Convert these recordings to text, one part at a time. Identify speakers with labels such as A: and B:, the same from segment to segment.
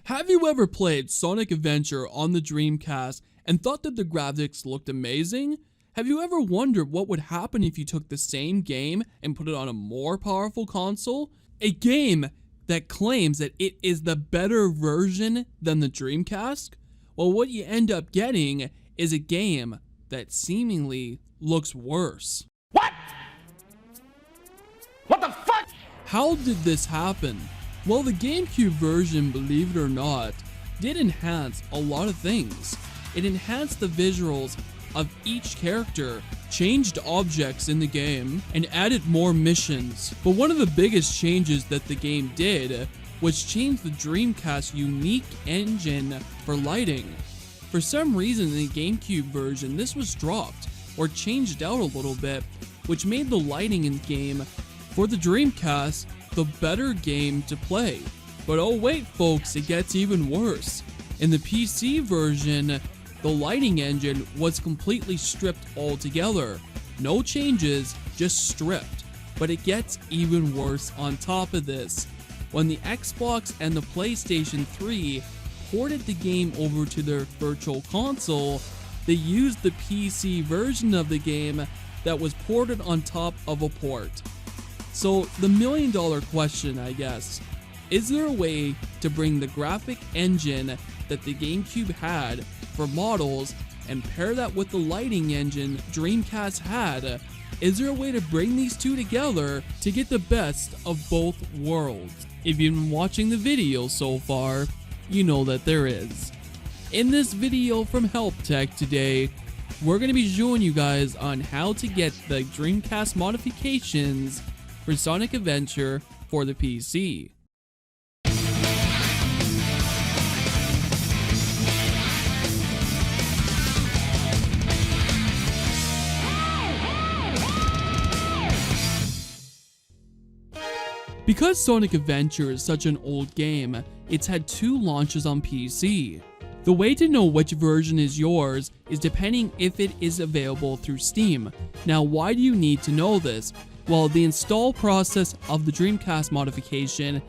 A: Have you ever played Sonic Adventure on the Dreamcast and thought that the graphics looked amazing? Have you ever wondered what would happen if you took the same game and put it on a more powerful console? A game that claims that it is the better version than the Dreamcast? Well, what you end up getting is a game that seemingly looks worse.
B: What? What the fuck?
A: How did this happen? Well, the GameCube version, believe it or not, did enhance a lot of things. It enhanced the visuals of each character, changed objects in the game, and added more missions. But one of the biggest changes that the game did was change the Dreamcast's unique engine for lighting. For some reason in the GameCube version, this was dropped or changed out a little bit, which made the lighting in the game for the Dreamcast the better game to play. But oh wait folks, it gets even worse. In the PC version, the lighting engine was completely stripped altogether. No changes, just stripped. But it gets even worse on top of this. When the Xbox and the PlayStation 3 ported the game over to their virtual console, they used the PC version of the game that was ported on top of a port. So the million-dollar question, I guess, is there a way to bring the graphic engine that the GameCube had for models and pair that with the lighting engine Dreamcast had? Is there a way to bring these two together to get the best of both worlds? If you've been watching the video so far, you know that there is. In this video from Help Tech today, we're going to be showing you guys on how to get the Dreamcast modifications for Sonic Adventure for the PC. Because Sonic Adventure is such an old game, it's had 2 launches on PC. The way to know which version is yours is depending if it is available through Steam. Now, why do you need to know this? Well, the install process of the Dreamcast modification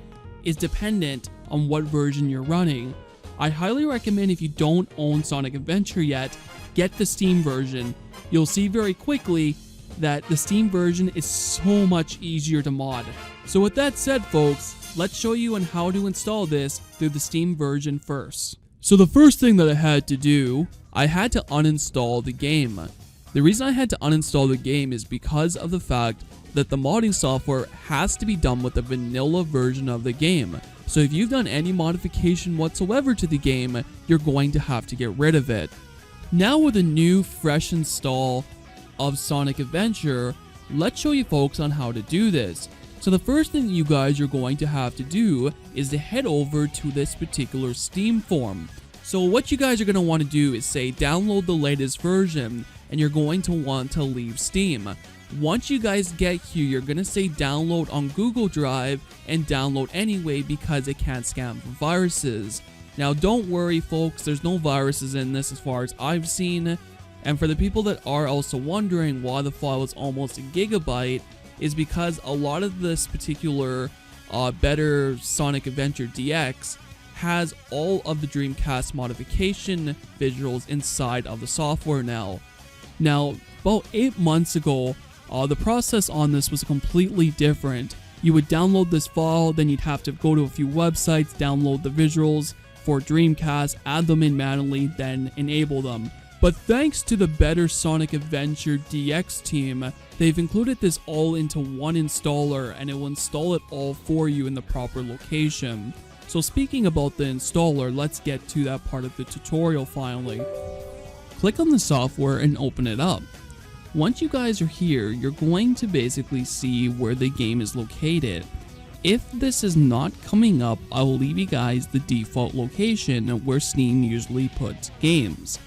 A: is dependent on what version you're running. I highly recommend, if you don't own Sonic Adventure yet, get the Steam version. You'll see very quickly that the Steam version is so much easier to mod. So with that said folks, let's show you on how to install this through the Steam version first. So the first thing that I had to do, I had to uninstall the game. The reason I had to uninstall the game is because of the fact that the modding software has to be done with the vanilla version of the game. So if you've done any modification whatsoever to the game, you're going to have to get rid of it. Now with a new fresh install of Sonic Adventure, let's show you folks on how to do this. So the first thing you guys are going to have to do is to head over to this particular Steam form. So what you guys are going to want to do is say download the latest version, and you're going to want to leave Steam. Once you guys get here, you're going to say download on Google Drive and download anyway because it can't scan for viruses. Now don't worry folks, there's no viruses in this as far as I've seen. And for the people that are also wondering why the file is almost a gigabyte, is because a lot of this particular better Sonic Adventure DX has all of the Dreamcast modification visuals inside of the software now. Now, about 8 months ago, the process on this was completely different. You would download this file, then you'd have to go to a few websites, download the visuals for Dreamcast, add them in manually, then enable them. But thanks to the better Sonic Adventure DX team, they've included this all into one installer, and it will install it all for you in the proper location. So speaking about the installer, let's get to that part of the tutorial finally. Click on the software and open it up. Once you guys are here, you're going to basically see where the game is located. If this is not coming up, I will leave you guys the default location where Steam usually puts games.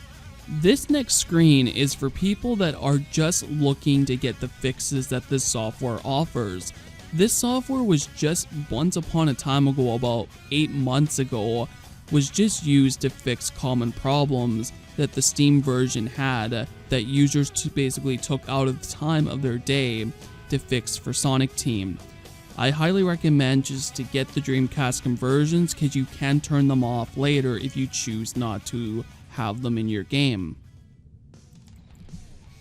A: This next screen is for people that are just looking to get the fixes that this software offers. This software was just once upon a time ago, about 8 months ago, was just used to fix common problems that the Steam version had that users basically took out of the time of their day to fix for Sonic Team. I highly recommend just to get the Dreamcast conversions because you can turn them off later if you choose not to have them in your game.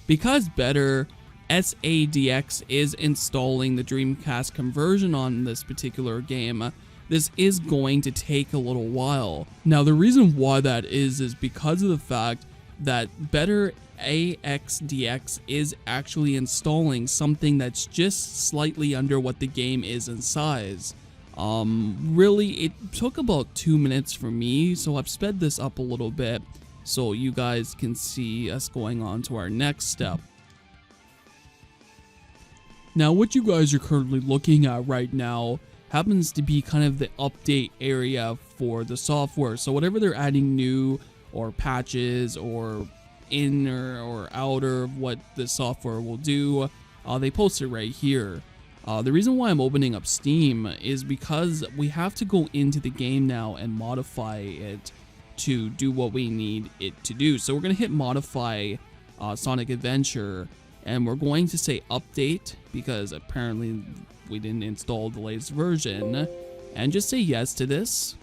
A: Because Better SADX is installing the Dreamcast conversion on this particular game, this is going to take a little while. Now the reason why that is because of the fact that Better AXDX is actually installing something that's just slightly under what the game is in size. Really, it took about 2 minutes for me, so I've sped this up a little bit so you guys can see us going on to our next step. Now, what you guys are currently looking at right now happens to be kind of the update area for the software. So whatever they're adding new or patches or inner or outer of what the software will do, they post it right here. The reason why I'm opening up Steam is because we have to go into the game now and modify it to do what we need it to do. So we're going to hit modify Sonic Adventure, and we're going to say update because apparently we didn't install the latest version, and just say yes to this.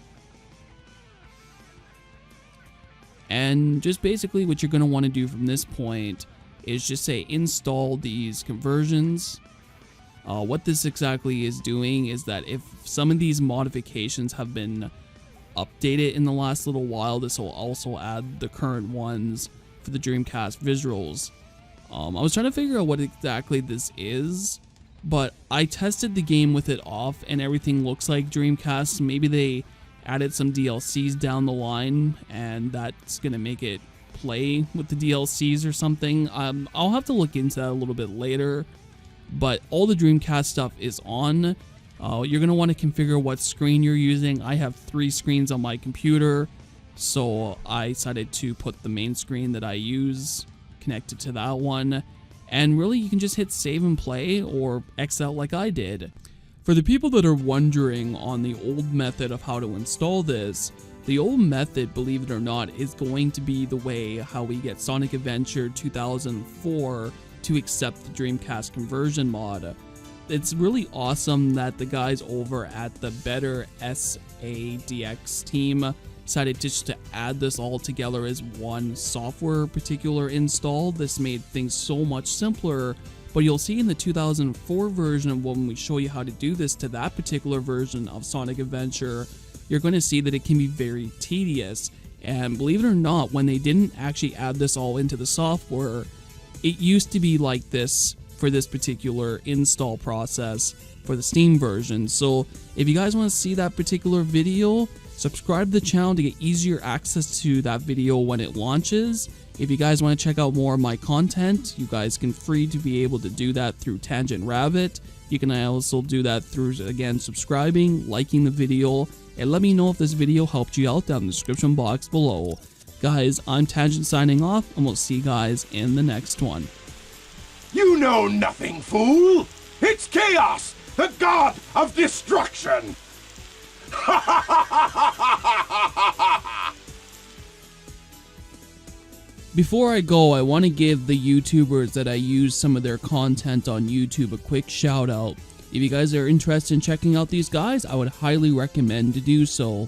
A: And just basically what you're going to want to do from this point is just say install these conversions. What this exactly is doing is that if some of these modifications have been updated in the last little while, this will also add the current ones for the Dreamcast visuals. I was trying to figure out what exactly this is, but I tested the game with it off and everything looks like Dreamcast. Maybe they added some DLCs down the line and that's gonna make it play with the DLCs or something. I'll have to look into that a little bit later, but all the Dreamcast stuff is on. You're gonna want to configure what screen you're using. I have 3 screens on my computer, so I decided to put the main screen that I use connected to that one, and really you can just hit save and play or X out like I did. For the people that are wondering on the old method of how to install this, the old method, believe it or not, is going to be the way how we get Sonic Adventure 2004 to accept the Dreamcast conversion mod. It's really awesome that the guys over at the Better SADX team decided just to add this all together as one software particular install. This made things so much simpler, but you'll see in the 2004 version when we show you how to do this to that particular version of Sonic Adventure, you're going to see that it can be very tedious. And believe it or not, when they didn't actually add this all into the software, it used to be like this for this particular install process for the Steam version. So if you guys want to see that particular video, subscribe to the channel to get easier access to that video when it launches. If you guys want to check out more of my content, you guys can free to be able to do that through Tangent Rabbit. You can also do that through, again, subscribing, liking the video, and let me know if this video helped you out down in the description box below. Guys, I'm Tangent signing off, and we'll see you guys in the next one.
B: You know nothing, fool! It's Chaos, the god of destruction!
A: Before I go, I want to give the YouTubers that I use some of their content on YouTube a quick shout out. If you guys are interested in checking out these guys, I would highly recommend to do so.